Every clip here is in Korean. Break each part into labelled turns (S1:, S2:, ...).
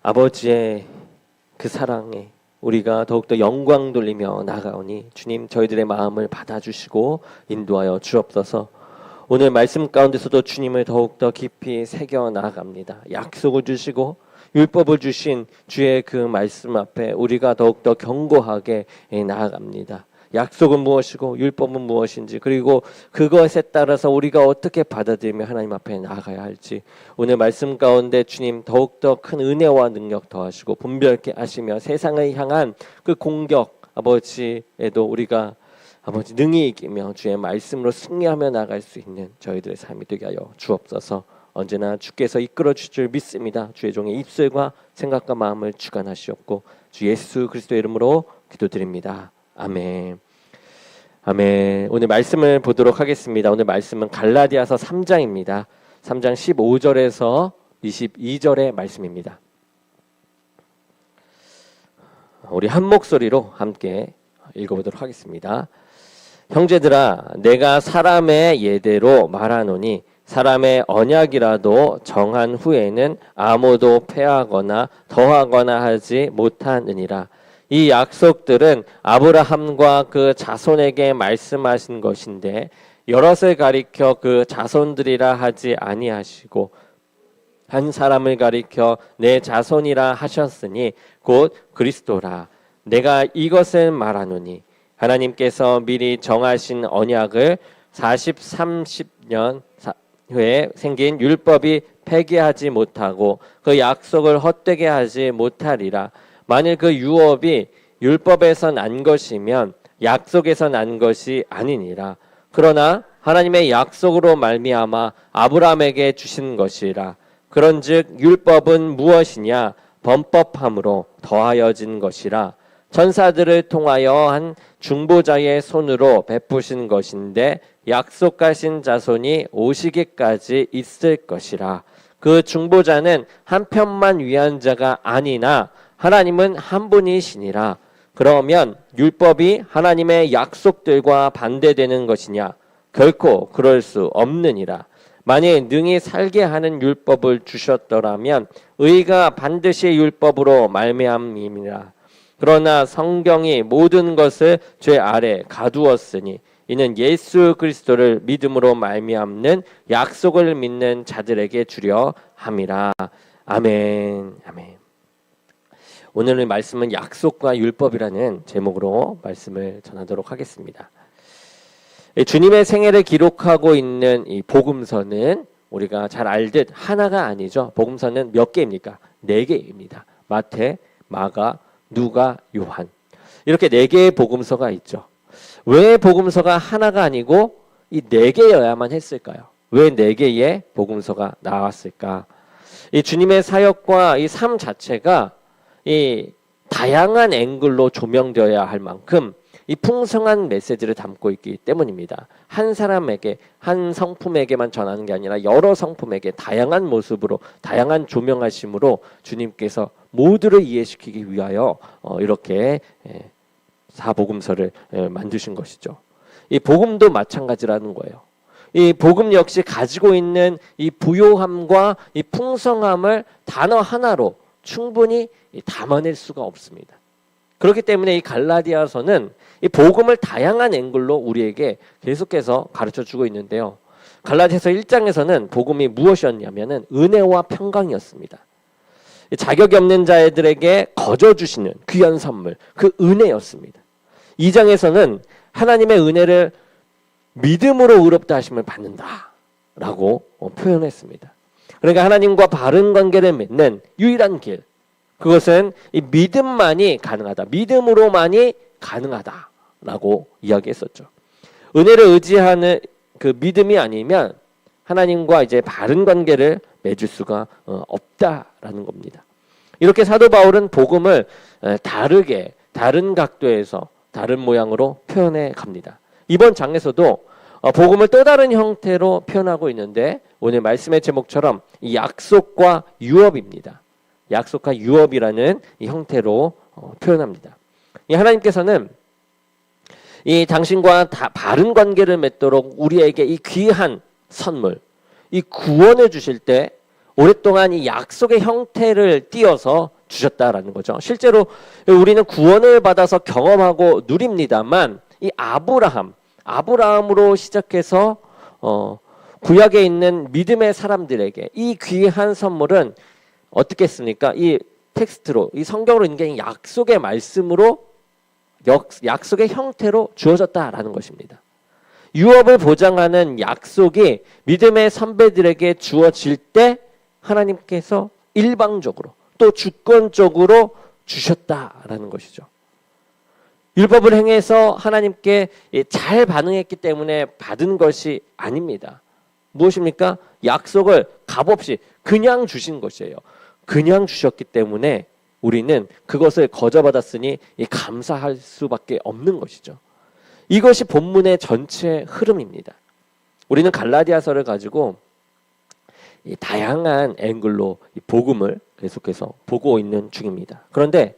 S1: 아버지의 그 사랑에 우리가 더욱더 영광 돌리며 나아가오니 주님 저희들의 마음을 받아주시고 인도하여 주옵소서. 오늘 말씀 가운데서도 주님을 더욱더 깊이 새겨 나아갑니다. 약속을 주시고 율법을 주신 주의 그 말씀 앞에 우리가 더욱더 견고하게 나아갑니다. 약속은 무엇이고 율법은 무엇인지, 그리고 그것에 따라서 우리가 어떻게 받아들이며 하나님 앞에 나아가야 할지 오늘 말씀 가운데 주님 더욱더 큰 은혜와 능력 더하시고 분별케 하시며 세상을 향한 그 공격 아버지에도 우리가 아버지 능히 이기며 주의 말씀으로 승리하며 나아갈 수 있는 저희들의 삶이 되게 하여 주옵소서. 언제나 주께서 이끌어 주실 줄 믿습니다. 주의 종의 입술과 생각과 마음을 주관하시옵고 주 예수 그리스도의 이름으로 기도드립니다. 아멘. 아멘. 오늘 말씀을 보도록 하겠습니다. 오늘 말씀은 갈라디아서 3장입니다. 3장 15절에서 22절의 말씀입니다. 우리 한 목소리로 함께 읽어보도록 하겠습니다. 형제들아, 내가 사람의 예대로 말하노니 사람의 언약이라도 정한 후에는 아무도 패하거나 더하거나 하지 못하느니라. 이 약속들은 아브라함과 그 자손에게 말씀하신 것인데 여럿을 가리켜 그 자손들이라 하지 아니하시고 한 사람을 가리켜 내 자손이라 하셨으니 곧 그리스도라. 내가 이것을 말하노니 하나님께서 미리 정하신 언약을 40, 30년 후에 생긴 율법이 폐기하지 못하고 그 약속을 헛되게 하지 못하리라. 만일 그 유업이 율법에서 난 것이면 약속에서 난 것이 아니니라. 그러나 하나님의 약속으로 말미암아 아브라함에게 주신 것이라. 그런즉 율법은 무엇이냐? 범법함으로 더하여진 것이라. 천사들을 통하여 한 중보자의 손으로 베푸신 것인데 약속하신 자손이 오시기까지 있을 것이라. 그 중보자는 한편만 위한 자가 아니나 하나님은 한 분이시니라. 그러면 율법이 하나님의 약속들과 반대되는 것이냐? 결코 그럴 수 없느니라. 만일 능히 살게 하는 율법을 주셨더라면 의가 반드시 율법으로 말미암음이라. 그러나 성경이 모든 것을 죄 아래 가두었으니 이는 예수 그리스도를 믿음으로 말미암는 약속을 믿는 자들에게 주려 함이라. 아멘. 아멘. 오늘의 말씀은 약속과 율법이라는 제목으로 말씀을 전하도록 하겠습니다. 주님의 생애를 기록하고 있는 이 복음서는 우리가 잘 알듯 하나가 아니죠. 복음서는 몇 개입니까? 4개입니다. 마태, 마가, 누가, 요한. 이렇게 4개의 복음서가 있죠. 왜 복음서가 하나가 아니고 이 4개여야만 했을까요? 왜 4개의 복음서가 나왔을까? 이 주님의 사역과 이 삶 자체가 이 다양한 앵글로 조명되어야 할 만큼 이 풍성한 메시지를 담고 있기 때문입니다. 한 사람에게, 한 성품에게만 전하는 게 아니라 여러 성품에게 다양한 모습으로, 다양한 조명하심으로 주님께서 모두를 이해시키기 위하여 이렇게 사복음서를 만드신 것이죠. 이 복음도 마찬가지라는 거예요. 이 복음 역시 가지고 있는 이 부요함과 이 풍성함을 단어 하나로 충분히 담아낼 수가 없습니다. 그렇기 때문에 이 갈라디아서는 이 복음을 다양한 앵글로 우리에게 계속해서 가르쳐주고 있는데요. 갈라디아서 1장에서는 복음이 무엇이었냐면은 은혜와 평강이었습니다. 자격이 없는 자들에게 거저주시는 귀한 선물, 그 은혜였습니다. 2장에서는 하나님의 은혜를 믿음으로 의롭다 하심을 받는다라고 표현했습니다. 그러니까 하나님과 바른 관계를 맺는 유일한 길, 그것은 이 믿음만이 가능하다, 믿음으로만이 가능하다라고 이야기했었죠. 은혜를 의지하는 그 믿음이 아니면 하나님과 이제 바른 관계를 맺을 수가 없다라는 겁니다. 이렇게 사도 바울은 복음을 다르게, 다른 각도에서 다른 모양으로 표현해 갑니다. 이번 장에서도 복음을 또 다른 형태로 표현하고 있는데 오늘 말씀의 제목처럼 이 약속과 유업입니다. 약속과 유업이라는 이 형태로 표현합니다. 이 하나님께서는 이 당신과 바른 관계를 맺도록 우리에게 이 귀한 선물, 이 구원을 주실 때 오랫동안 이 약속의 형태를 띄어서 주셨다라는 거죠. 실제로 우리는 구원을 받아서 경험하고 누립니다만 이 아브라함으로 시작해서 구약에 있는 믿음의 사람들에게 이 귀한 선물은 어떻게 했습니까? 이 텍스트로, 이 성경으로 있는 약속의 말씀으로, 약속의 형태로 주어졌다라는 것입니다. 유업을 보장하는 약속이 믿음의 선배들에게 주어질 때 하나님께서 일방적으로 또 주권적으로 주셨다라는 것이죠. 율법을 행해서 하나님께 잘 반응했기 때문에 받은 것이 아닙니다. 무엇입니까? 약속을 값없이 그냥 주신 것이에요. 그냥 주셨기 때문에 우리는 그것을 거저받았으니 감사할 수밖에 없는 것이죠. 이것이 본문의 전체 흐름입니다. 우리는 갈라디아서를 가지고 다양한 앵글로 복음을 계속해서 보고 있는 중입니다. 그런데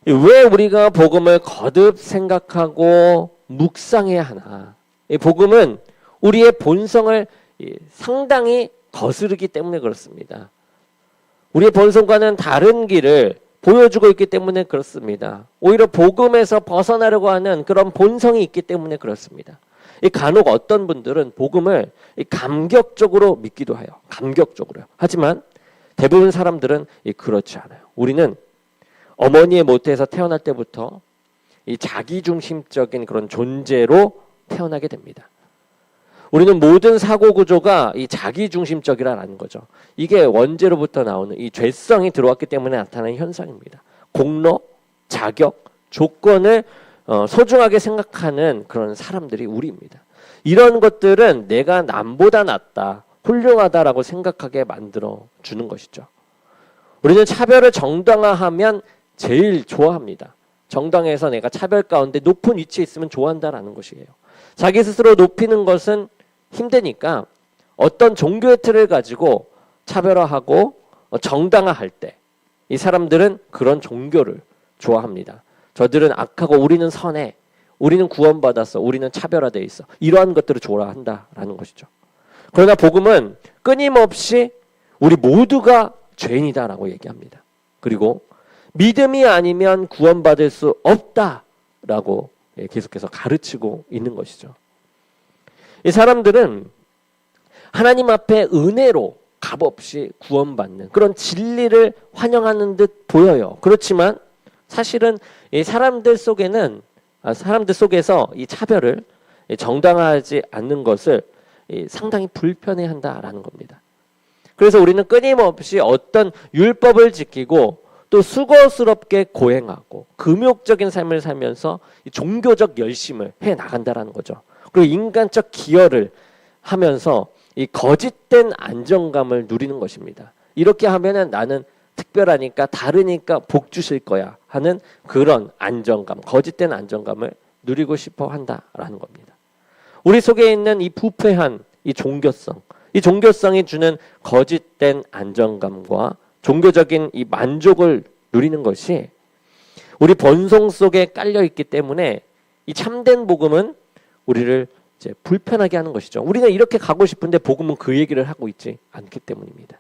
S1: 왜 우리가 복음을 거듭 생각하고 묵상해야 하나? 이 복음은 우리의 본성을 상당히 거스르기 때문에 그렇습니다. 우리의 본성과는 다른 길을 보여주고 있기 때문에 그렇습니다. 오히려 복음에서 벗어나려고 하는 그런 본성이 있기 때문에 그렇습니다. 간혹 어떤 분들은 복음을 감격적으로 믿기도 해요. 감격적으로요. 하지만 대부분 사람들은 그렇지 않아요. 우리는 어머니의 모태에서 태어날 때부터 이 자기중심적인 그런 존재로 태어나게 됩니다. 우리는 모든 사고 구조가 이 자기중심적이라는 거죠. 이게 원죄로부터 나오는 이 죄성이 들어왔기 때문에 나타나는 현상입니다. 공로, 자격, 조건을 소중하게 생각하는 그런 사람들이 우리입니다. 이런 것들은 내가 남보다 낫다, 훌륭하다라고 생각하게 만들어 주는 것이죠. 우리는 차별을 정당화하면 제일 좋아합니다. 정당해서 내가 차별 가운데 높은 위치에 있으면 좋아한다라는 것이에요. 자기 스스로 높이는 것은 힘드니까 어떤 종교의 틀을 가지고 차별화하고 정당화할 때 이 사람들은 그런 종교를 좋아합니다. 저들은 악하고 우리는 선해, 우리는 구원받았어, 우리는 차별화되어 있어, 이러한 것들을 좋아한다라는 것이죠. 그러나 복음은 끊임없이 우리 모두가 죄인이다라고 얘기합니다. 그리고 믿음이 아니면 구원받을 수 없다라고 계속해서 가르치고 있는 것이죠. 이 사람들은 하나님 앞에 은혜로 값없이 구원받는 그런 진리를 환영하는 듯 보여요. 그렇지만 사실은 이 사람들 속에서 이 차별을 정당화하지 않는 것을 상당히 불편해한다라는 겁니다. 그래서 우리는 끊임없이 어떤 율법을 지키고 또 수고스럽게 고행하고 금욕적인 삶을 살면서 종교적 열심을 해 나간다라는 거죠. 그리고 인간적 기여를 하면서 이 거짓된 안정감을 누리는 것입니다. 이렇게 하면은 나는 특별하니까 다르니까 복 주실 거야 하는 그런 안정감, 거짓된 안정감을 누리고 싶어 한다라는 겁니다. 우리 속에 있는 이 부패한 이 종교성이 주는 거짓된 안정감과 종교적인 이 만족을 누리는 것이 우리 본성 속에 깔려 있기 때문에 이 참된 복음은 우리를 이제 불편하게 하는 것이죠. 우리는 이렇게 가고 싶은데 복음은 그 얘기를 하고 있지 않기 때문입니다.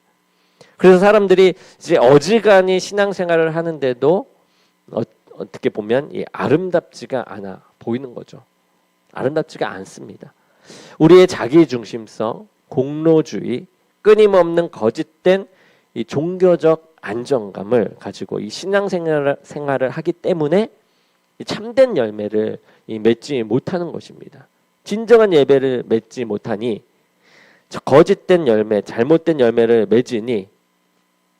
S1: 그래서 사람들이 이제 어지간히 신앙생활을 하는데도 어떻게 보면 이 아름답지가 않아 보이는 거죠. 아름답지가 않습니다. 우리의 자기중심성, 공로주의, 끊임없는 거짓된 이 종교적 안정감을 가지고 이 신앙생활을 하기 때문에 이 참된 열매를 맺지 못하는 것입니다. 진정한 예배를 맺지 못하니 거짓된 열매, 잘못된 열매를 맺으니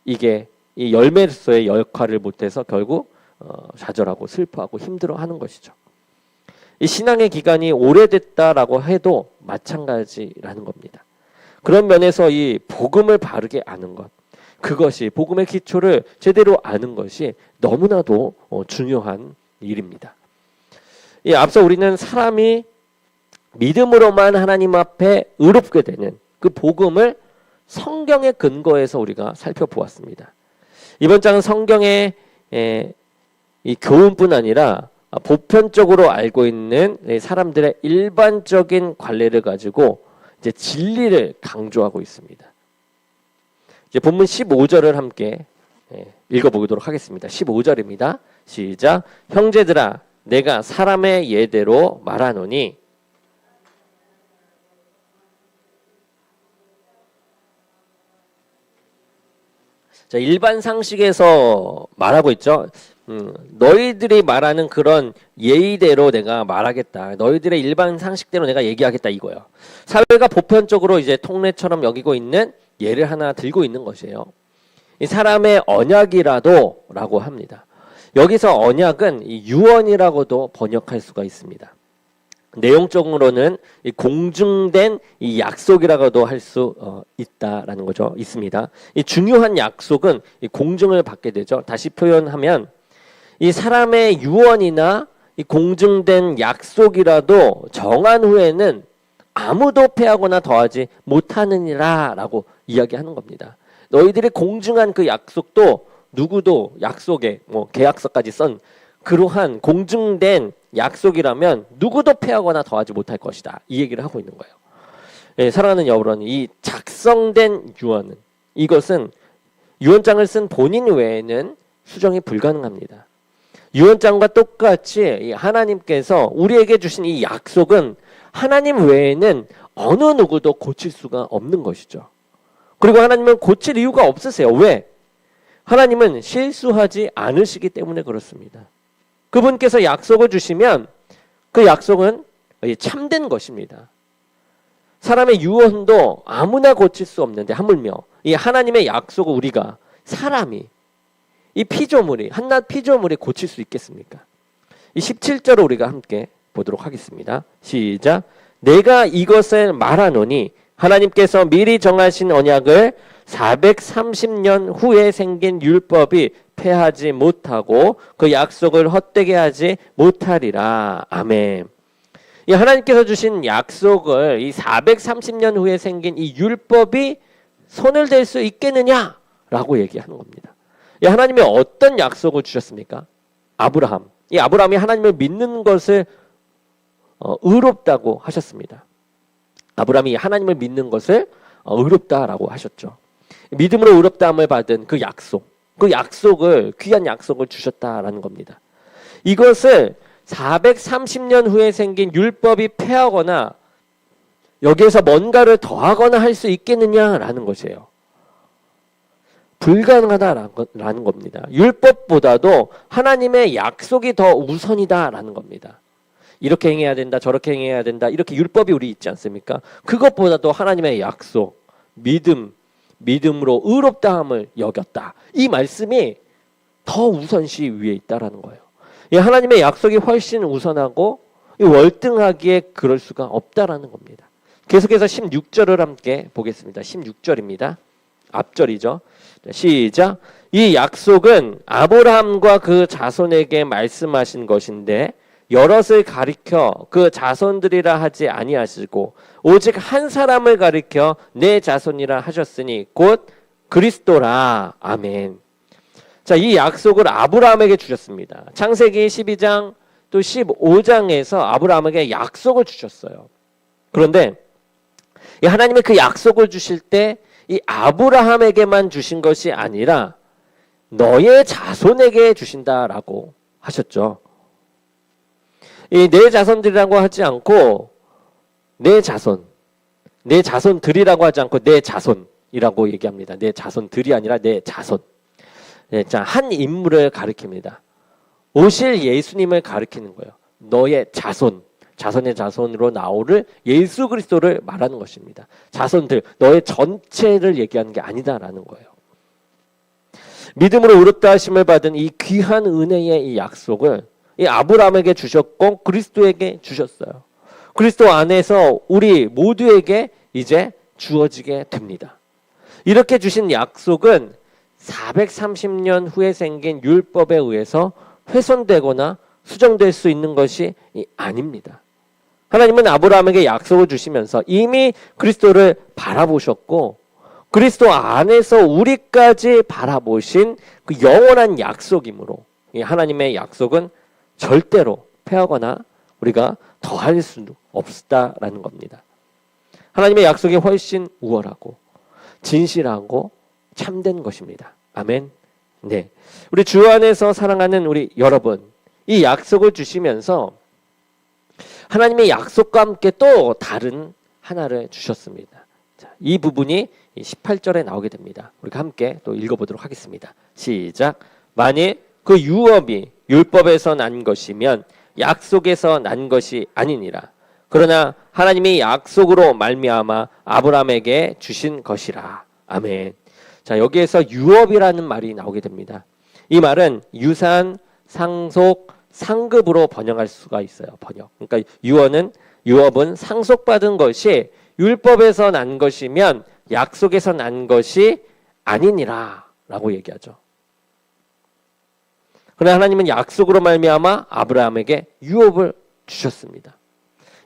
S1: 이게 이 열매로서의 역할을 못해서 결국 좌절하고 슬퍼하고 힘들어하는 것이죠. 이 신앙의 기간이 오래됐다라고 해도 마찬가지라는 겁니다. 그런 면에서 이 복음을 바르게 아는 것, 그것이 복음의 기초를 제대로 아는 것이 너무나도 중요한 일입니다. 앞서 우리는 사람이 믿음으로만 하나님 앞에 의롭게 되는 그 복음을 성경의 근거에서 우리가 살펴보았습니다. 이번 장은 성경의 이 교훈뿐 아니라 보편적으로 알고 있는 사람들의 일반적인 관례를 가지고 이제 진리를 강조하고 있습니다. 이제 본문 15절을 함께 읽어보도록 하겠습니다. 15절입니다. 시작. 형제들아 내가 사람의 예대로 말하노니 자, 일반 상식에서 말하고 있죠. 너희들이 말하는 그런 예의대로 내가 말하겠다. 너희들의 일반 상식대로 내가 얘기하겠다 이거예요. 사회가 보편적으로 이제 통례처럼 여기고 있는 예를 하나 들고 있는 것이에요. 이 사람의 언약이라도라고 합니다. 여기서 언약은 이 유언이라고도 번역할 수가 있습니다. 내용적으로는 이 공중된 이 약속이라고도 할 수 있다라는 거죠. 있습니다. 이 중요한 약속은 이 공증을 받게 되죠. 다시 표현하면 이 사람의 유언이나 이 공증된 약속이라도 정한 후에는 아무도 패하거나 더하지 못하느니라라고 이야기하는 겁니다. 너희들이 공증한 그 약속도 누구도 약속에 계약서까지 쓴 그러한 공증된 약속이라면 누구도 패하거나 더하지 못할 것이다. 이 얘기를 하고 있는 거예요. 예, 사랑하는 여러분, 이 작성된 유언은 이것은 유언장을 쓴 본인 외에는 수정이 불가능합니다. 유언장과 똑같이 하나님께서 우리에게 주신 이 약속은 하나님 외에는 어느 누구도 고칠 수가 없는 것이죠. 그리고 하나님은 고칠 이유가 없으세요. 왜? 하나님은 실수하지 않으시기 때문에 그렇습니다. 그분께서 약속을 주시면 그 약속은 참된 것입니다. 사람의 유언도 아무나 고칠 수 없는데 하물며 이 하나님의 약속을 우리가 사람이 이 피조물이 한낱 피조물이 고칠 수 있겠습니까? 이 17절을 우리가 함께 보도록 하겠습니다. 시작. 내가 이것을 말하노니 하나님께서 미리 정하신 언약을 430년 후에 생긴 율법이 폐하지 못하고 그 약속을 헛되게 하지 못하리라. 아멘. 이 하나님께서 주신 약속을 이 430년 후에 생긴 이 율법이 손을 댈 수 있겠느냐라고 얘기하는 겁니다. 이 하나님이 어떤 약속을 주셨습니까? 아브라함. 이 아브라함이 하나님을 믿는 것을 의롭다고 하셨습니다. 아브라함이 하나님을 믿는 것을 의롭다라고 하셨죠. 믿음으로 의롭다함을 받은 그 약속을 귀한 약속을 주셨다라는 겁니다. 이것을 430년 후에 생긴 율법이 폐하거나 여기에서 뭔가를 더하거나 할 수 있겠느냐라는 것이에요. 불가능하다라는 겁니다. 율법보다도 하나님의 약속이 더 우선이다라는 겁니다. 이렇게 행해야 된다, 저렇게 행해야 된다, 이렇게 율법이 우리 있지 않습니까? 그것보다도 하나님의 약속, 믿음으로 의롭다함을 여겼다. 이 말씀이 더 우선시 위에 있다라는 거예요. 이 하나님의 약속이 훨씬 우선하고 월등하기에 그럴 수가 없다라는 겁니다. 계속해서 16절을 함께 보겠습니다. 16절입니다. 앞절이죠. 시작. 이 약속은 아브라함과 그 자손에게 말씀하신 것인데 여럿을 가리켜 그 자손들이라 하지 아니하시고 오직 한 사람을 가리켜 내 자손이라 하셨으니 곧 그리스도라. 아멘. 자, 이 약속을 아브라함에게 주셨습니다. 창세기 12장 또 15장에서 아브라함에게 약속을 주셨어요. 그런데 이 하나님이 그 약속을 주실 때 이 아브라함에게만 주신 것이 아니라 너의 자손에게 주신다라고 하셨죠. 이 내 자손들이라고 하지 않고 내 자손들이라고 하지 않고 내 자손이라고 얘기합니다. 내 자손들이 아니라 내 자손. 네, 자, 한 인물을 가리킵니다. 오실 예수님을 가리키는 거예요. 너의 자손의 자손으로 나오를 예수 그리스도를 말하는 것입니다. 자손들, 너의 전체를 얘기하는 게 아니다라는 거예요. 믿음으로 의롭다 하심을 받은 이 귀한 은혜의 이 약속을 이 아브라함에게 주셨고 그리스도에게 주셨어요. 그리스도 안에서 우리 모두에게 이제 주어지게 됩니다. 이렇게 주신 약속은 430년 후에 생긴 율법에 의해서 훼손되거나 수정될 수 있는 것이 아닙니다. 하나님은 아브라함에게 약속을 주시면서 이미 그리스도를 바라보셨고 그리스도 안에서 우리까지 바라보신 그 영원한 약속이므로 이 하나님의 약속은 절대로 폐하거나 우리가 더할 수 없다라는 겁니다. 하나님의 약속이 훨씬 우월하고 진실하고 참된 것입니다. 아멘. 네. 우리 주 안에서 사랑하는 우리 여러분, 이 약속을 주시면서 하나님의 약속과 함께 또 다른 하나를 주셨습니다. 자, 이 부분이 18절에 나오게 됩니다. 우리가 함께 또 읽어보도록 하겠습니다. 시작. 만일 그 유업이 율법에서 난 것이면 약속에서 난 것이 아니니라. 그러나 하나님이 약속으로 말미암아 아브라함에게 주신 것이라. 아멘. 자, 여기에서 유업이라는 말이 나오게 됩니다. 이 말은 유산, 상속, 상급으로 번역할 수가 있어요. 번역. 그러니까 유업은 상속받은 것이 율법에서 난 것이면 약속에서 난 것이 아니니라 라고 얘기하죠. 그러나 하나님은 약속으로 말미암아 아브라함에게 유업을 주셨습니다.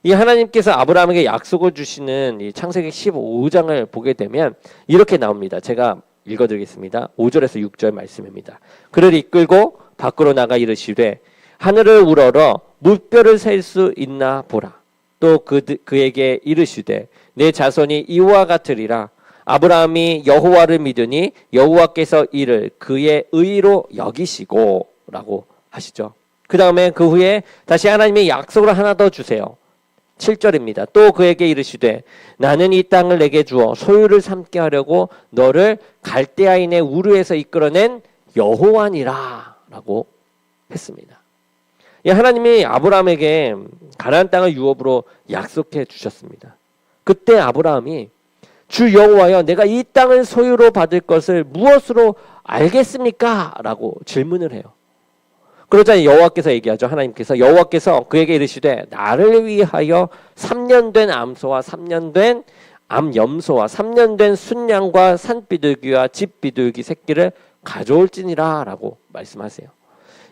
S1: 이 하나님께서 아브라함에게 약속을 주시는 이 창세기 15장을 보게 되면 이렇게 나옵니다. 제가 읽어드리겠습니다. 5절에서 6절 말씀입니다. 그를 이끌고 밖으로 나가 이르시되 하늘을 우러러 물결을 셀 수 있나 보라. 또 그에게 이르시되 내 자손이 이와 같으리라. 아브라함이 여호와를 믿으니 여호와께서 이를 그의 의로 여기시고 라고 하시죠. 그 다음에 그 후에 다시 하나님의 약속을 하나 더 주세요. 7절입니다. 또 그에게 이르시되 나는 이 땅을 내게 주어 소유를 삼게 하려고 너를 갈대아인의 우르에서 이끌어낸 여호와니라 라고 했습니다. 하나님이 아브라함에게 가나안 땅을 유업으로 약속해 주셨습니다. 그때 아브라함이 주 여호와여 내가 이 땅을 소유로 받을 것을 무엇으로 알겠습니까? 라고 질문을 해요. 그러자 여호와께서 얘기하죠. 하나님께서 여호와께서 그에게 이르시되 나를 위하여 3년 된 암소와 3년 된 암염소와 3년 된 순양과 산비둘기와 집비둘기 새끼를 가져올지니라 라고 말씀하세요.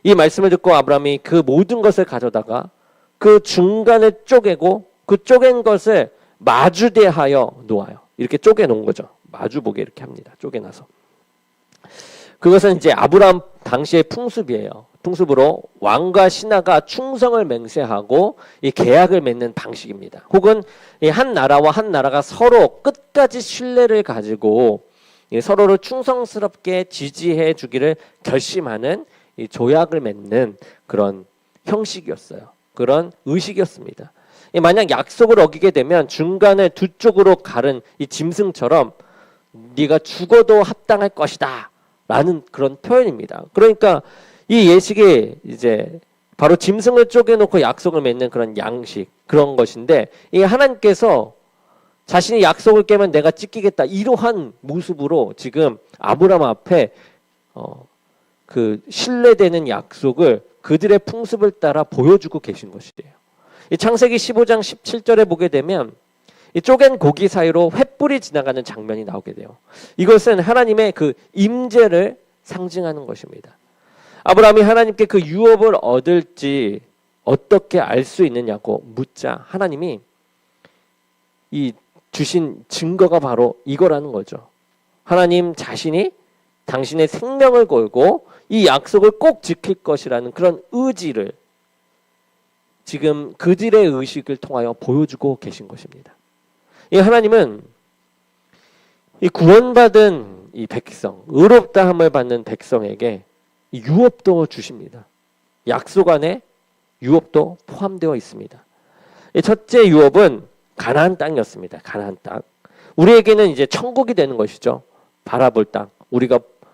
S1: 이 말씀을 듣고 아브라함이 그 모든 것을 가져다가 그 중간을 쪼개고 그 쪼갠 것을 마주대하여 놓아요. 이렇게 쪼개 놓은 거죠. 마주보게 이렇게 합니다. 쪼개놔서. 그것은 이제 아브라함 당시의 풍습이에요. 풍습으로 왕과 신하가 충성을 맹세하고 이 계약을 맺는 방식입니다. 혹은 한 나라와 한 나라가 서로 끝까지 신뢰를 가지고 서로를 충성스럽게 지지해 주기를 결심하는 이 조약을 맺는 그런 형식이었어요. 그런 의식이었습니다. 만약 약속을 어기게 되면 중간에 두 쪽으로 가른 이 짐승처럼 네가 죽어도 합당할 것이다 라는 그런 표현입니다. 그러니까 이 예식이 이제 바로 짐승을 쪼개놓고 약속을 맺는 그런 양식, 그런 것인데 이 하나님께서 자신이 약속을 깨면 내가 찢기겠다 이러한 모습으로 지금 아브라함 앞에 그 신뢰되는 약속을 그들의 풍습을 따라 보여주고 계신 것이에요. 이 창세기 15장 17절에 보게 되면 이 쪼갠 고기 사이로 횃불이 지나가는 장면이 나오게 돼요. 이것은 하나님의 그 임재를 상징하는 것입니다. 아브라함이 하나님께 그 유업을 얻을지 어떻게 알 수 있느냐고 묻자 하나님이 이 주신 증거가 바로 이거라는 거죠. 하나님 자신이 당신의 생명을 걸고 이 약속을 꼭 지킬 것이라는 그런 의지를 지금 그들의 의식을 통하여 보여주고 계신 것입니다. 이 하나님은 이 구원받은 이 백성, 의롭다함을 받는 백성에게 유업도 주십니다. 약속 안에 유업도 포함되어 있습니다. 첫째 유업은 가나안 땅이었습니다. 가나안 땅. 우리에게는 이제 천국이 되는 것이죠. 바라볼 땅,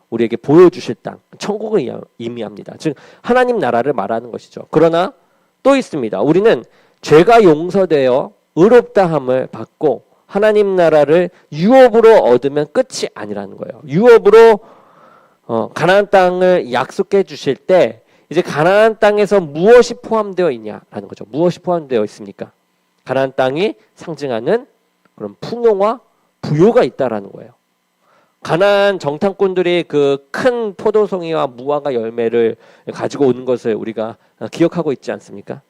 S1: 우리에게 보여주실 땅, 천국을 의미합니다. 즉 하나님 나라를 말하는 것이죠. 그러나 또 있습니다. 우리는 죄가 용서되어 의롭다함을 받고 하나님 나라를 유업으로 얻으면 끝이 아니라는 거예요. 유업으로 가나안 땅을 약속해 주실 때 이제 가나안 땅에서 무엇이 포함되어 있냐라는 거죠. 무엇이 포함되어 있습니까? 가나안 땅이 상징하는 그런 풍요와 부요가 있다라는 거예요. 가나안 정탐꾼들이 그 큰 포도송이와 무화과 열매를 가지고 오는 것을 우리가 기억하고 있지 않습니까?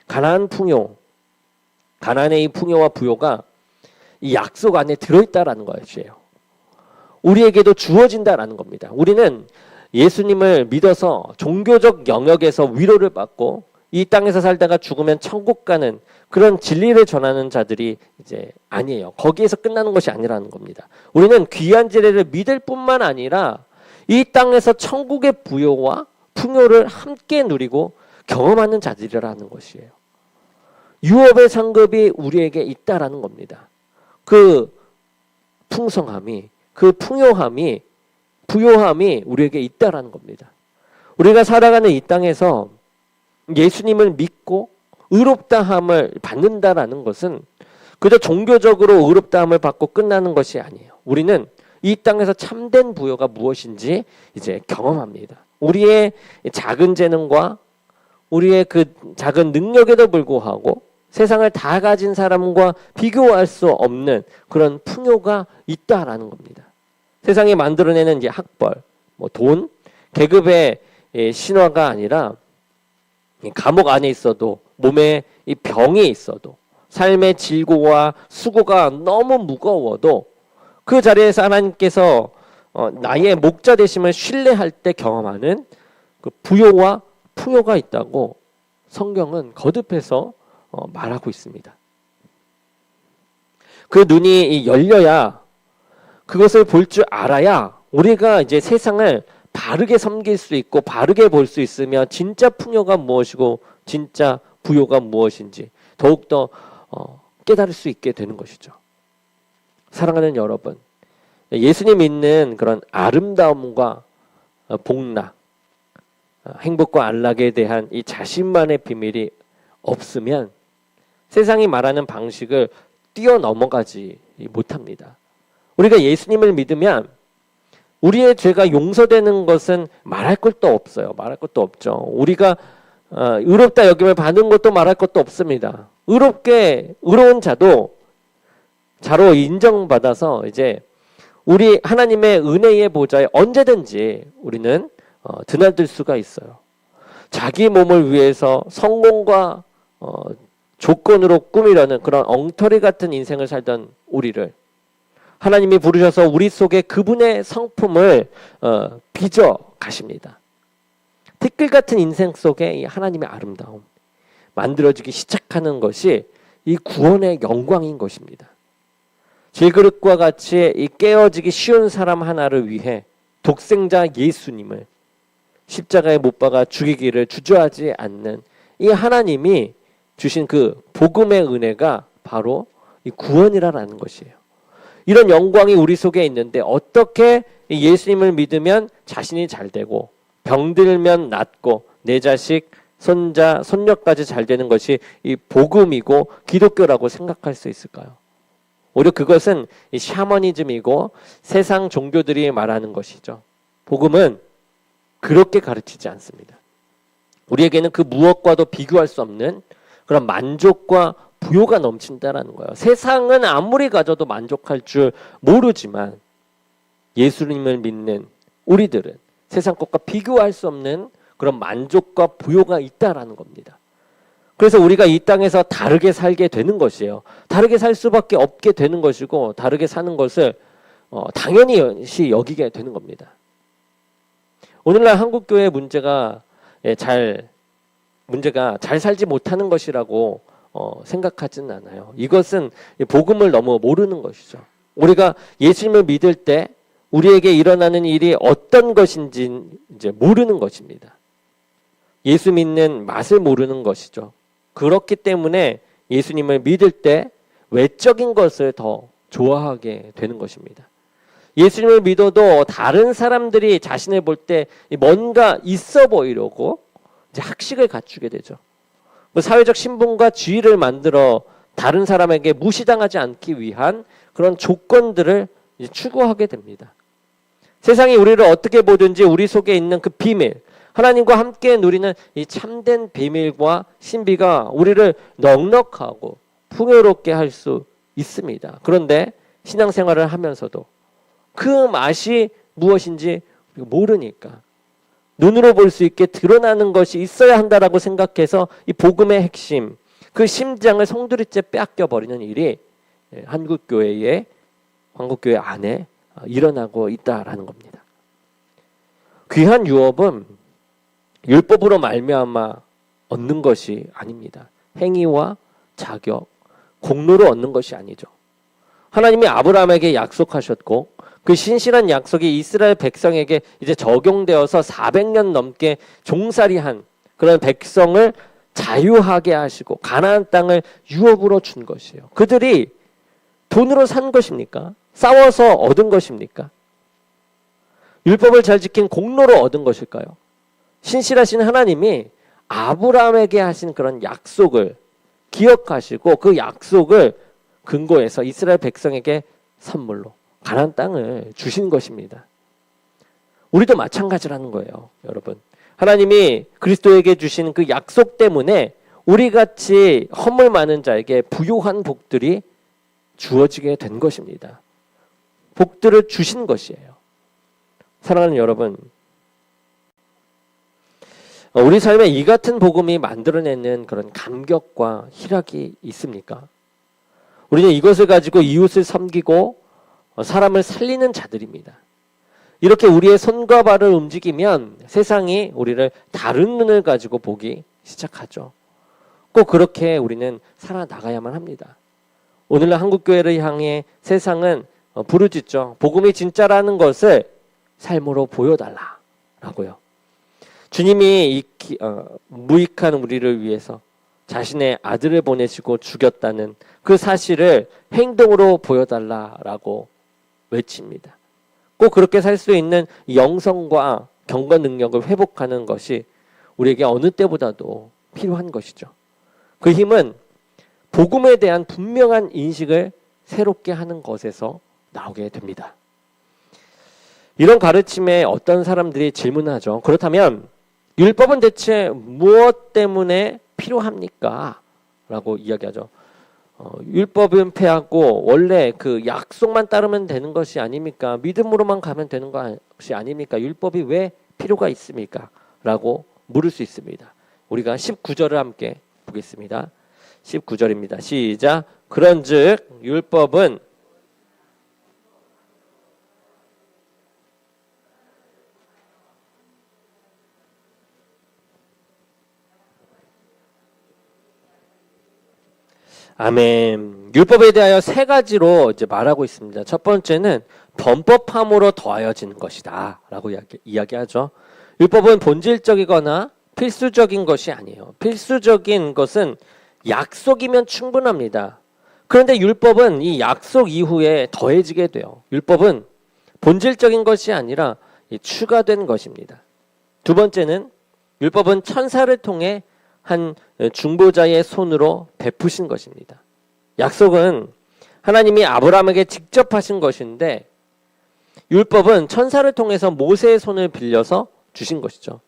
S1: 가나안 풍요, 가나안의 이 풍요와 부요가 이 약속 안에 들어있다라는 것이에요. 우리에게도 주어진다라는 겁니다. 우리는 예수님을 믿어서 종교적 영역에서 위로를 받고 이 땅에서 살다가 죽으면 천국 가는 그런 진리를 전하는 자들이 이제 아니에요. 거기에서 끝나는 것이 아니라는 겁니다. 우리는 귀한 진리를 믿을 뿐만 아니라 이 땅에서 천국의 부요와 풍요를 함께 누리고 경험하는 자들이라는 것이에요. 유업의 상급이 우리에게 있다라는 겁니다. 그 풍성함이, 그 풍요함이, 부요함이 우리에게 있다라는 겁니다. 우리가 살아가는 이 땅에서 예수님을 믿고 의롭다함을 받는다라는 것은 그저 종교적으로 의롭다함을 받고 끝나는 것이 아니에요. 우리는 이 땅에서 참된 부요가 무엇인지 이제 경험합니다. 우리의 작은 재능과 우리의 그 작은 능력에도 불구하고 세상을 다 가진 사람과 비교할 수 없는 그런 풍요가 있다라는 겁니다. 세상이 만들어내는 이제 학벌, 돈, 계급의 신화가 아니라 감옥 안에 있어도 몸에 이 병이 있어도 삶의 질고와 수고가 너무 무거워도 그 자리에서 하나님께서 나의 목자 되심을 신뢰할 때 경험하는 그 부요와 풍요가 있다고 성경은 거듭해서 말하고 있습니다. 그 눈이 열려야 그것을 볼 줄 알아야 우리가 이제 세상을 바르게 섬길 수 있고 바르게 볼 수 있으며 진짜 풍요가 무엇이고 진짜 부요가 무엇인지 더욱더 깨달을 수 있게 되는 것이죠. 사랑하는 여러분, 예수님 믿는 그런 아름다움과 복락, 행복과 안락에 대한 이 자신만의 비밀이 없으면 세상이 말하는 방식을 뛰어넘어가지 못합니다. 우리가 예수님을 믿으면 우리의 죄가 용서되는 것은 말할 것도 없어요. 말할 것도 없죠. 우리가 의롭다 여김을 받는 것도 말할 것도 없습니다. 의로운 자로 인정받아서 이제 우리 하나님의 은혜의 보좌에 언제든지 우리는 드나들 수가 있어요. 자기 몸을 위해서 성공과 조건으로 꾸미려는 그런 엉터리 같은 인생을 살던 우리를 하나님이 부르셔서 우리 속에 그분의 성품을 빚어 가십니다. 티끌 같은 인생 속에 이 하나님의 아름다움 만들어지기 시작하는 것이 이 구원의 영광인 것입니다. 질그릇과 같이 이 깨어지기 쉬운 사람 하나를 위해 독생자 예수님을 십자가에 못 박아 죽이기를 주저하지 않는 이 하나님이 주신 그 복음의 은혜가 바로 이 구원이라는 것이에요. 이런 영광이 우리 속에 있는데 어떻게 예수님을 믿으면 자신이 잘 되고 병들면 낫고 내 자식, 손자, 손녀까지 잘 되는 것이 이 복음이고 기독교라고 생각할 수 있을까요? 오히려 그것은 이 샤머니즘이고 세상 종교들이 말하는 것이죠. 복음은 그렇게 가르치지 않습니다. 우리에게는 그 무엇과도 비교할 수 없는 그런 만족과 부요가 넘친다라는 거예요. 세상은 아무리 가져도 만족할 줄 모르지만 예수님을 믿는 우리들은 세상 것과 비교할 수 없는 그런 만족과 부요가 있다라는 겁니다. 그래서 우리가 이 땅에서 다르게 살게 되는 것이에요. 다르게 살 수밖에 없게 되는 것이고 다르게 사는 것을 당연히 여기게 되는 겁니다. 오늘날 한국교회의 문제가 잘 살지 못하는 것이라고 생각하지는 않아요. 이것은 복음을 너무 모르는 것이죠. 우리가 예수님을 믿을 때 우리에게 일어나는 일이 어떤 것인지 이제 모르는 것입니다. 예수 믿는 맛을 모르는 것이죠. 그렇기 때문에 예수님을 믿을 때 외적인 것을 더 좋아하게 되는 것입니다. 예수님을 믿어도 다른 사람들이 자신을 볼 때 뭔가 있어 보이려고 이제 학식을 갖추게 되죠. 사회적 신분과 지위를 만들어 다른 사람에게 무시당하지 않기 위한 그런 조건들을 이제 추구하게 됩니다. 세상이 우리를 어떻게 보든지 우리 속에 있는 그 비밀, 하나님과 함께 누리는 이 참된 비밀과 신비가 우리를 넉넉하고 풍요롭게 할 수 있습니다. 그런데 신앙생활을 하면서도 그 맛이 무엇인지 모르니까 눈으로 볼 수 있게 드러나는 것이 있어야 한다라고 생각해서 이 복음의 핵심, 그 심장을 송두리째 빼앗겨버리는 일이 한국교회 안에 일어나고 있다라는 겁니다. 귀한 유업은 율법으로 말미암아 얻는 것이 아닙니다. 행위와 자격, 공로로 얻는 것이 아니죠. 하나님이 아브라함에게 약속하셨고 그 신실한 약속이 이스라엘 백성에게 이제 적용되어서 400년 넘게 종살이한 그런 백성을 자유하게 하시고 가나안 땅을 유업으로 준 것이에요. 그들이 돈으로 산 것입니까? 싸워서 얻은 것입니까? 율법을 잘 지킨 공로로 얻은 것일까요? 신실하신 하나님이 아브라함에게 하신 그런 약속을 기억하시고 그 약속을 근거해서 이스라엘 백성에게 선물로 가나안 땅을 주신 것입니다. 우리도 마찬가지라는 거예요, 여러분. 하나님이 그리스도에게 주신 그 약속 때문에 우리같이 허물 많은 자에게 부요한 복들이 주어지게 된 것입니다. 복들을 주신 것이에요. 사랑하는 여러분, 우리 삶에 이 같은 복음이 만들어내는 그런 감격과 희락이 있습니까? 우리는 이것을 가지고 이웃을 섬기고 사람을 살리는 자들입니다. 이렇게 우리의 손과 발을 움직이면 세상이 우리를 다른 눈을 가지고 보기 시작하죠. 꼭 그렇게 우리는 살아나가야만 합니다. 오늘날 한국교회를 향해 세상은 부르짖죠. 복음이 진짜라는 것을 삶으로 보여달라라고요. 주님이 무익한 우리를 위해서 자신의 아들을 보내시고 죽였다는 그 사실을 행동으로 보여달라라고 외칩니다. 꼭 그렇게 살 수 있는 영성과 경건 능력을 회복하는 것이 우리에게 어느 때보다도 필요한 것이죠. 그 힘은 복음에 대한 분명한 인식을 새롭게 하는 것에서 나오게 됩니다. 이런 가르침에 어떤 사람들이 질문하죠. 그렇다면 율법은 대체 무엇 때문에 필요합니까? 라고 이야기하죠. 율법은 폐하고 원래 그 약속만 따르면 되는 것이 아닙니까? 믿음으로만 가면 되는 것이 아닙니까? 율법이 왜 필요가 있습니까? 라고 물을 수 있습니다. 우리가 19절을 함께 보겠습니다. 19절입니다. 시작. 그런즉 율법은 아멘. 율법에 대하여 세 가지로 이제 말하고 있습니다. 첫 번째는 범법함으로 더하여진 것이다 라고 이야기하죠. 율법은 본질적이거나 필수적인 것이 아니에요. 필수적인 것은 약속이면 충분합니다. 그런데 율법은 이 약속 이후에 더해지게 돼요. 율법은 본질적인 것이 아니라 추가된 것입니다. 두 번째는 율법은 천사를 통해 한 중보자의 손으로 베푸신 것입니다. 약속은 하나님이 아브라함에게 직접 하신 것인데 율법은 천사를 통해서 모세의 손을 빌려서 주신 것이죠.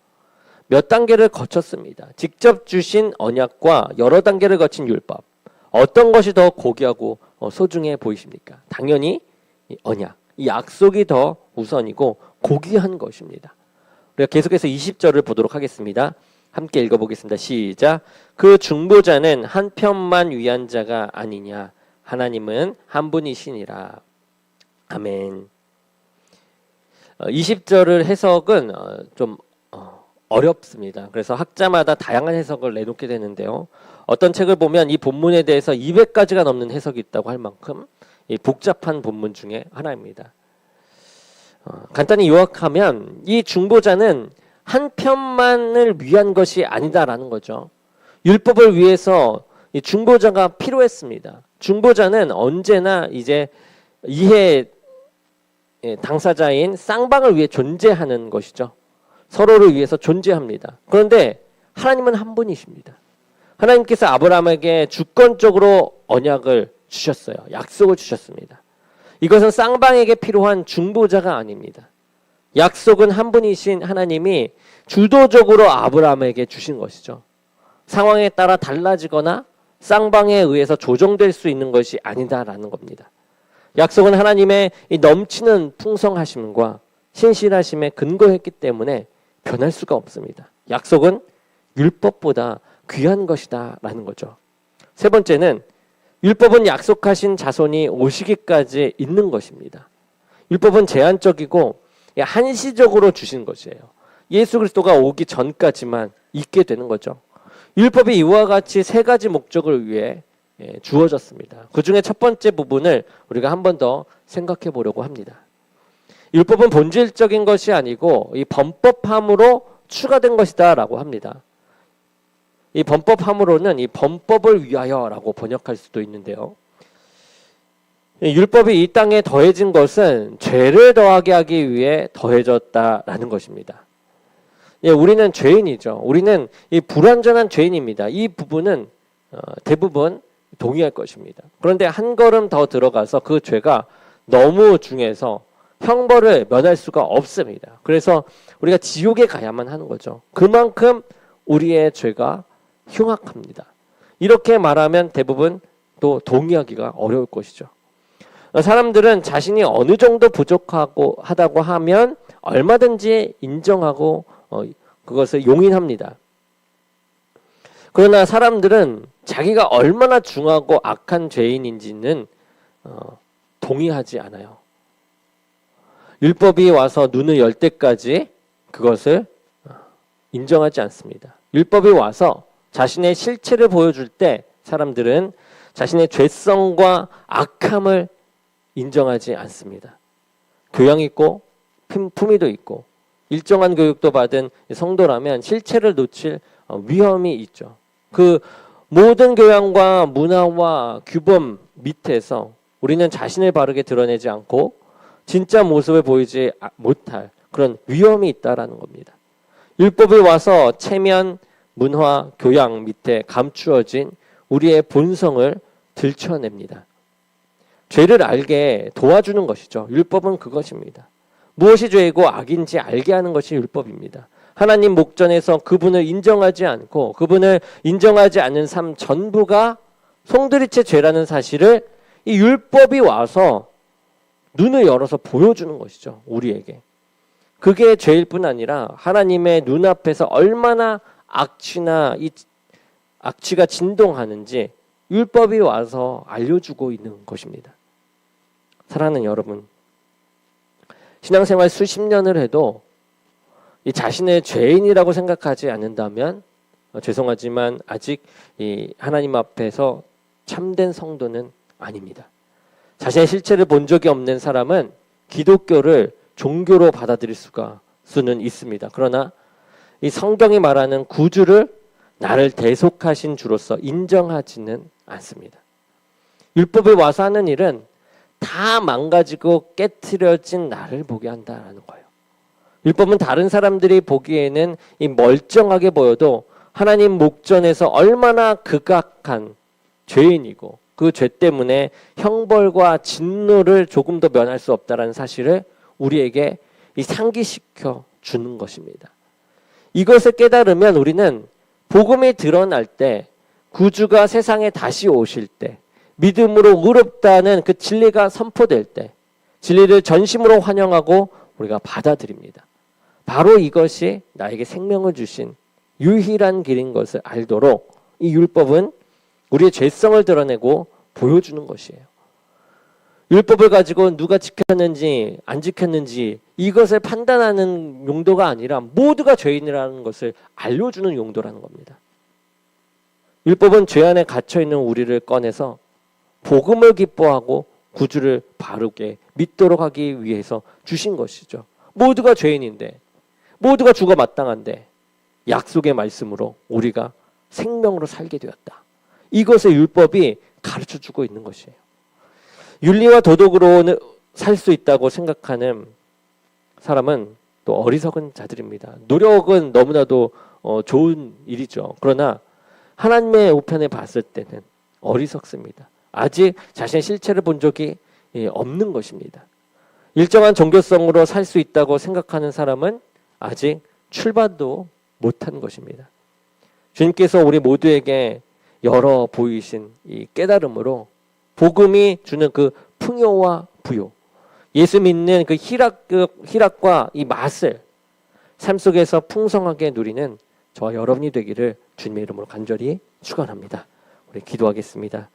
S1: 몇 단계를 거쳤습니다. 직접 주신 언약과 여러 단계를 거친 율법. 어떤 것이 더 고귀하고 소중해 보이십니까? 당연히 이 언약, 이 약속이 더 우선이고 고귀한 것입니다. 우리가 계속해서 20절을 보도록 하겠습니다. 함께 읽어보겠습니다. 시작. 그 중보자는 한 편만 위한 자가 아니냐. 하나님은 한 분이시니라. 아멘. 20절을 해석은 좀 어렵습니다. 그래서 학자마다 다양한 해석을 내놓게 되는데요. 어떤 책을 보면 이 본문에 대해서 200가지가 넘는 해석이 있다고 할 만큼 이 복잡한 본문 중에 하나입니다. 간단히 요약하면 이 중보자는 한 편만을 위한 것이 아니다라는 거죠. 율법을 위해서 이 중보자가 필요했습니다. 중보자는 언제나 이제 이해 당사자인 쌍방을 위해 존재하는 것이죠. 서로를 위해서 존재합니다. 그런데 하나님은 한 분이십니다. 하나님께서 아브라함에게 주권적으로 언약을 주셨어요. 약속을 주셨습니다. 이것은 쌍방에게 필요한 중보자가 아닙니다. 약속은 한 분이신 하나님이 주도적으로 아브라함에게 주신 것이죠. 상황에 따라 달라지거나 쌍방에 의해서 조정될 수 있는 것이 아니다라는 겁니다. 약속은 하나님의 이 넘치는 풍성하심과 신실하심에 근거했기 때문에 변할 수가 없습니다. 약속은 율법보다 귀한 것이다 라는 거죠. 세 번째는 율법은 약속하신 자손이 오시기까지 있는 것입니다. 율법은 제한적이고 한시적으로 주신 것이에요. 예수 그리스도가 오기 전까지만 있게 되는 거죠. 율법이 이와 같이 세 가지 목적을 위해 주어졌습니다. 그 중에 첫 번째 부분을 우리가 한 번 더 생각해 보려고 합니다. 율법은 본질적인 것이 아니고 이 범법함으로 추가된 것이다라고 합니다. 이 범법함으로는 이 범법을 위하여라고 번역할 수도 있는데요. 율법이 이 땅에 더해진 것은 죄를 더하게 하기 위해 더해졌다라는 것입니다. 우리는 죄인이죠. 우리는 이 불완전한 죄인입니다. 이 부분은 대부분 동의할 것입니다. 그런데 한 걸음 더 들어가서 그 죄가 너무 중해서 형벌을 면할 수가 없습니다. 그래서 우리가 지옥에 가야만 하는 거죠. 그만큼 우리의 죄가 흉악합니다. 이렇게 말하면 대부분 또 동의하기가 어려울 것이죠. 사람들은 자신이 어느 정도 부족하고 하다고 하면 얼마든지 인정하고 그것을 용인합니다. 그러나 사람들은 자기가 얼마나 중하고 악한 죄인인지는 동의하지 않아요. 율법이 와서 눈을 열 때까지 그것을 인정하지 않습니다. 율법이 와서 자신의 실체를 보여줄 때 사람들은 자신의 죄성과 악함을 인정하지 않습니다. 교양 있고 품위도 있고 일정한 교육도 받은 성도라면 실체를 놓칠 위험이 있죠. 그 모든 교양과 문화와 규범 밑에서 우리는 자신을 바르게 드러내지 않고 진짜 모습을 보이지 못할 그런 위험이 있다라는 겁니다. 율법이 와서 체면, 문화, 교양 밑에 감추어진 우리의 본성을 들춰냅니다. 죄를 알게 도와주는 것이죠. 율법은 그것입니다. 무엇이 죄이고 악인지 알게 하는 것이 율법입니다. 하나님 목전에서 그분을 인정하지 않고 그분을 인정하지 않는 삶 전부가 송두리째 죄라는 사실을 이 율법이 와서 눈을 열어서 보여주는 것이죠. 우리에게. 그게 죄일 뿐 아니라 하나님의 눈앞에서 얼마나 악취가 진동하는지 율법이 와서 알려주고 있는 것입니다. 사랑하는 여러분, 신앙생활 수십 년을 해도 이 자신의 죄인이라고 생각하지 않는다면 죄송하지만 아직 이 하나님 앞에서 참된 성도는 아닙니다. 자신의 실체를 본 적이 없는 사람은 기독교를 종교로 받아들일 수는 있습니다. 그러나 이 성경이 말하는 구주를 나를 대속하신 주로서 인정하지는 않습니다. 율법이 와서 하는 일은 다 망가지고 깨트려진 나를 보게 한다는 거예요. 율법은 다른 사람들이 보기에는 이 멀쩡하게 보여도 하나님 목전에서 얼마나 극악한 죄인이고 그 죄 때문에 형벌과 진노를 조금 더 면할 수 없다는 사실을 우리에게 이 상기시켜 주는 것입니다. 이것을 깨달으면 우리는 복음이 드러날 때, 구주가 세상에 다시 오실 때, 믿음으로 의롭다는 그 진리가 선포될 때 진리를 전심으로 환영하고 우리가 받아들입니다. 바로 이것이 나에게 생명을 주신 유일한 길인 것을 알도록 이 율법은 우리의 죄성을 드러내고 보여주는 것이에요. 율법을 가지고 누가 지켰는지 안 지켰는지 이것을 판단하는 용도가 아니라 모두가 죄인이라는 것을 알려주는 용도라는 겁니다. 율법은 죄 안에 갇혀있는 우리를 꺼내서 복음을 기뻐하고 구주를 바르게 믿도록 하기 위해서 주신 것이죠. 모두가 죄인인데, 모두가 죽어 마땅한데 약속의 말씀으로 우리가 생명으로 살게 되었다. 이것을 율법이 가르쳐주고 있는 것이에요. 윤리와 도덕으로는 살 수 있다고 생각하는 사람은 또 어리석은 자들입니다. 노력은 너무나도 좋은 일이죠. 그러나 하나님의 우편에 봤을 때는 어리석습니다. 아직 자신의 실체를 본 적이 없는 것입니다. 일정한 종교성으로 살 수 있다고 생각하는 사람은 아직 출발도 못한 것입니다. 주님께서 우리 모두에게 열어 보이신 이 깨달음으로 복음이 주는 그 풍요와 부요, 예수 믿는 그 희락과 이 맛을 삶 속에서 풍성하게 누리는 저와 여러분이 되기를 주님의 이름으로 간절히 축원합니다. 우리 기도하겠습니다.